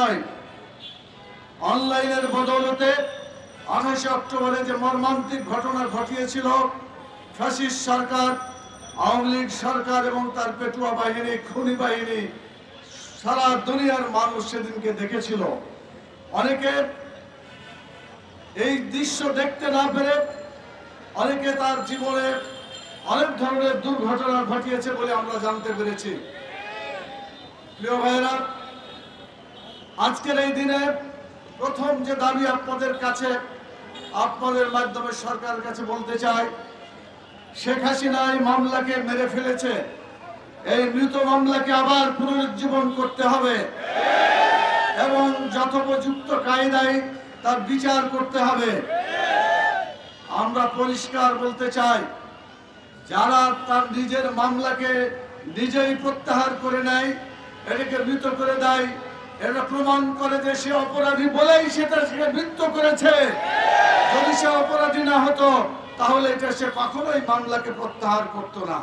নয়, অনলাইনের বদৌলতে 28 অক্টোবরে যে মর্মান্তিক ঘটনা ঘটিয়েছিল, ফ্যাসিস্ট সরকার, আওয়ামী লীগ সরকার এবং তার পেটুয়া বাহিনী, খুনি বাহিনী, সারা দুনিয়ার মানুষ সেদিনকে দেখেছিল। অনেকে এই দৃশ্য দেখতে না পেরে অনেকে তার জীবনে অনেক ধরনের দুর্ঘটনা ঘটিয়েছে বলে আমরা জানতে পেরেছি। প্রিয় ভাইরা, আজকের এই দিনে প্রথম যে দাবি আপনাদের কাছে, আপনাদের মাধ্যমে সরকারের কাছে বলতে চাই, শেখ হাসিনা এই মামলাকে মেরে ফেলেছে, এই মৃত মামলাকে আবার পুনরুজ্জীবন করতে হবে এবং যথোপযুক্ত কায়দায় তার বিচার করতে হবে। আমরা পরিষ্কার বলতে চাই, যারা তার নিজের মামলাকে নিজেই প্রত্যাহার করে নেয়, এটাকে মৃত করে দেয়, এটা প্রমাণ করে যে সে অপরাধী বলেই সেটা সে মৃত্যু করেছে। যদি সে অপরাধী না হতো তাহলে এটা সে কখনোই মামলাকে প্রত্যাহার করতো না।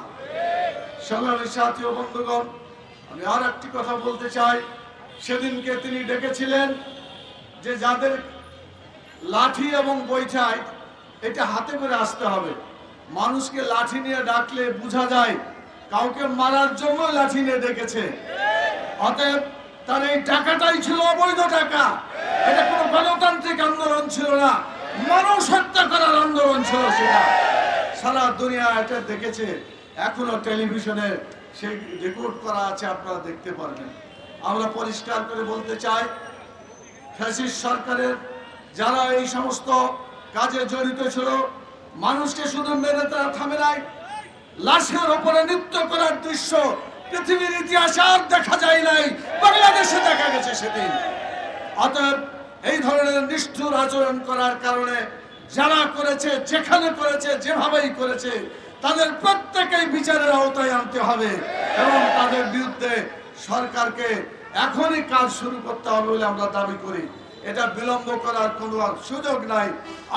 সংগ্রামী সাথী ও বন্ধুগণ, আমি আর একটি কথা বলতে চাই। সেদিনকে তিনি ডেকেছিলেন যে যাদের লাঠি এবং বৈঠায় এটা হাতে করে আসতে হবে। মানুষকে লাঠি নিয়ে ডাকলে বোঝা যায় কাউকে মারার জন্য লাঠি নিয়ে ডেকেছে। অতএব তার এই টাকাটাই ছিল অবৈধ টাকা। এটা কোনো গণতান্ত্রিক আন্দোলন ছিল না, মানুষ হত্যা করার আন্দোলন ছিল সেটা। সারা দুনিয়া এটা দেখেছে, এখনো টেলিভিশনে সেই রেকর্ড করা আছে, আপনারা দেখতে পারবেন। আমরা পরিষ্কার করে বলতে চাই, ফ্যাসিস্ট সরকারের যারা এই সমস্ত কাজে জড়িত ছিল, মানুষকে শুধু মেরে তারা থামে নাই, লাশের উপরে নৃত্য করার দৃশ্য পৃথিবীর ইতিহাসে আর দেখা যায় নাই, বাংলাদেশে দেখা গেছে সেদিন। অতএব এই ধরনের নিষ্ঠুর আচরণ করার কারণে যারা করেছে, যেখানে করেছে, যেভাবেই করেছে, তাদের প্রত্যেকেই বিচারের আওতায় আনতে হবে এবং তাদের বিরুদ্ধে সরকারকে এখনই কাজ শুরু করতে হবে বলে আমরা দাবি করি। এটা বিলম্ব করার কোনো সুযোগ নাই।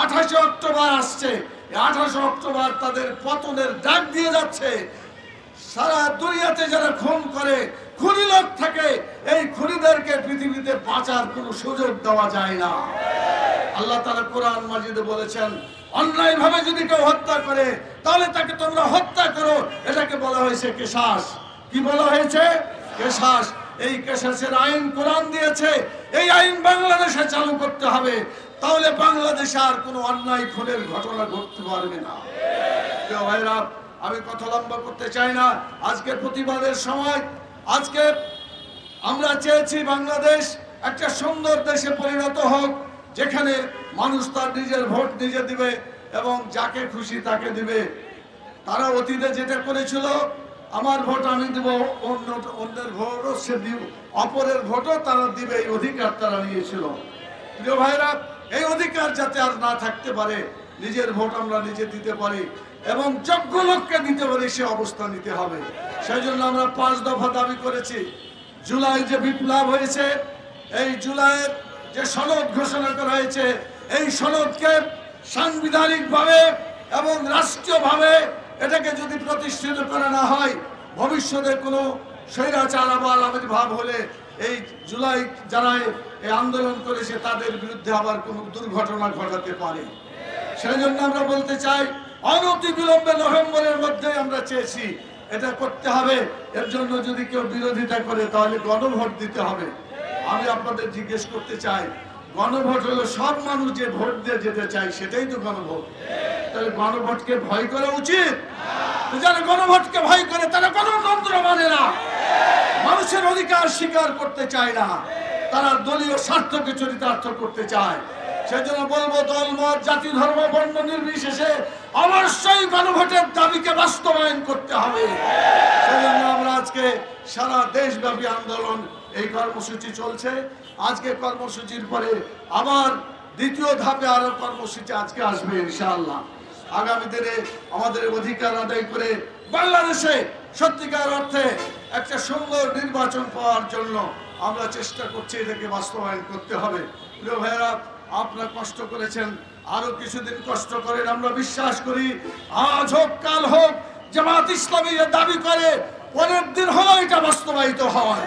28 অক্টোবর আসছে, 28 অক্টোবর তাদের পতনের ডাক দিয়ে যাচ্ছে। সারা দুনিয়াতে যারা খুন করে, খুনি লোক থাকে, এই খুনিদেরকে পৃথিবীতে বাঁচার কোনো সুযোগ দেওয়া যায় না। আল্লাহ তাআলা কোরআন মাজিদে বলেছেন, অন্যায় ভাবে যদি কেউ হত্যা করে তাহলে তাকে তোমরা হত্যা করো। এটাকে বলা হয়েছে কিসাস। কি বলা হয়েছে? কিসাস। এই কিসাসের আইন কোরআন দিয়েছে, এই আইন বাংলাদেশে চালু করতে হবে, তাহলে বাংলাদেশে আর কোনো অন্যায় খুনের ঘটনা ঘটতে পারবে না। প্রিয় ভাইরা, আমি কথা লম্বা করতে চাই না। আজকে প্রতিবাদের সময়, আজকে আমরা চেয়েছি বাংলাদেশ একটা সুন্দর দেশে পরিণত হোক, যেখানে মানুষ তার নিজের ভোট নিজে দিবে এবং যাকে খুশি তাকে দিবে। তারা অতীতে যেটা করেছিল, আমার ভোট আমি দিব, অন্যের ভোটও সে দিব, অপরের ভোটও তারা দিবে, এই অধিকার তারা নিয়েছিল। প্রিয় ভাইরা, এই অধিকার যাতে আর না থাকতে পারে, নিজের ভোট আমরা নিজে দিতে পারি এবং যোগ্য লোককে দিতে পারি, সে অবস্থা নিতে হবে। সেই জন্য আমরা 5 দফা দাবি করেছি। জুলাই যে বিপ্লব হয়েছে, এই জুলাইয়ের যে সনদ ঘোষণা করা হয়েছে, এই সনদকে সাংবিধানিকভাবে এবং রাষ্ট্রীয়ভাবে এটাকে যদি প্রতিষ্ঠিত করা না হয়, ভবিষ্যতে কোনো স্বৈরাচার আবার আবির্ভাব হলে এই জুলাই যারা এই আন্দোলন করেছে তাদের বিরুদ্ধে আবার কোনো দুর্ঘটনা ঘটাতে পারে। সেই জন্য আমরা বলতে চাই, অনতি বিলম্বে নভেম্বরের মধ্যে আমরা চেয়েছি এটা করতে হবে। এর জন্য যদি কেউ বিরোধিতা করে তাহলে গণভোট দিতে হবে। আমি আপনাদের জিজ্ঞেস করতে চাই, গণভোট হলো সব মানুষ যে ভোট দিয়ে যেতে চায়, সেটাই তো গণভোট। তাহলে গণভোটকে ভয় করা উচিত? যারা গণভোটকে ভয় করে তারা গণতন্ত্র মানে না, মানুষের অধিকার স্বীকার করতে চায় না, তারা দলীয় স্বার্থকে চরিতার্থ করতে চায়। সেজন্য বলবো, দলমত, জাতি, ধর্ম, বর্ণ নির্বিশেষে অবশ্যই গণভোটের দাবিকে বাস্তবায়ন করতে হবে। সেজন্য আমরা আজকে সারা দেশব্যাপী আন্দোলন, এই কর্মসূচি চলছে। আজকে কর্মসূচির পরে আবার দ্বিতীয় ধাপে আরো কর্মসূচি আজকে আসবে ইনশাআল্লাহ। আগামী দিনে আমাদের অধিকার আদায় করে বাংলাদেশে সত্যিকার অর্থে একটা সুন্দর নির্বাচন পাওয়ার জন্য আমরা চেষ্টা করছি, এটাকে বাস্তবায়ন করতে হবে। প্রিয় ভাইয়েরা, আপনারা কষ্ট করেছেন, আরো কিছুদিন কষ্ট করেন। আমরা বিশ্বাস করি আজ হোক কাল হোক, জামাত ইসলামী দাবি করে পরের দিন হলো এটা বাস্তবায়িত হয়।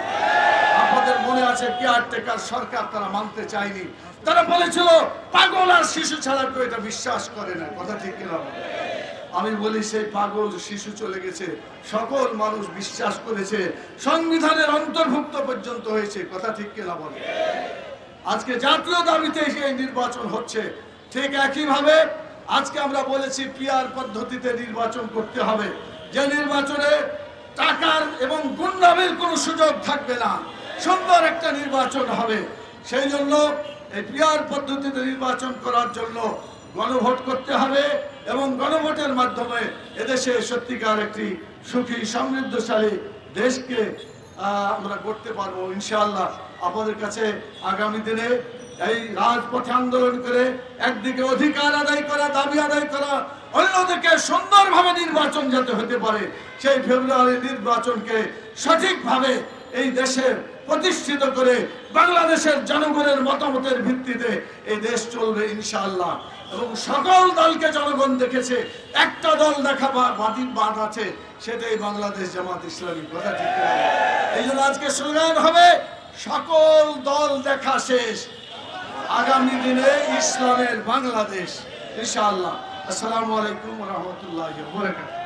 আপনাদের আপনাদের মনে আছে কেয়ারটেকার সরকার তারা মানতে চায়নি, তারা বলেছিল পাগল আর শিশু ছাড়া কেউ এটা বিশ্বাস করে না। কথা ঠিক কিনা? আমি বলি সেই পাগল শিশু চলে গেছে, সকল মানুষ বিশ্বাস করেছে, সংবিধানের অন্তর্ভুক্ত পর্যন্ত হয়েছে। কথা ঠিক কিনা বলে? আজকে জাতীয় দাবিতে এই নির্বাচন হচ্ছে। ঠিক একইভাবে আজকে আমরা বলেছি পিআর পদ্ধতিতে নির্বাচন করতে হবে, যে নির্বাচনে টাকার এবং গুন্ডামির কোনো সুযোগ থাকবে না, সুন্দর একটা নির্বাচন হবে। সেই জন্য এই পিআর পদ্ধতিতে নির্বাচন করার জন্য গণভোট করতে হবে এবং গণভোটের মাধ্যমে এদেশে সত্যিকার একটি সুখী সমৃদ্ধশালী দেশকে আমরা করতে পারবো ইনশাআল্লাহ। আপনাদের কাছে আগামী দিনে এই রাজপথে আন্দোলন করে একদিকে অধিকার আদায় করা, দাবি আদায় করা, অন্যদিকে সুন্দরভাবে নির্বাচন যাতে হতে পারে, সেই ফেব্রুয়ারি নির্বাচনকে সঠিকভাবে এই দেশে প্রতিষ্ঠিত করে বাংলাদেশের জনগণের মতামতের ভিত্তিতে এই দেশ চলবে ইনশাআল্লাহ। এবং সকল দলকে জনগণ দেখেছে, একটা দল দেখা বাদ আছে, সেটাই বাংলাদেশ জামাত ইসলামী। কথা ঠিক আছে? এই জন্য আজকে স্লোগান হবে সকল দল দেখা শেষ, আগামী দিনে ইসলামের বাংলাদেশ ইনশাআল্লাহ। আসসালামু আলাইকুম ওয়া রাহমাতুল্লাহি ওয়া বারাকাতুহু।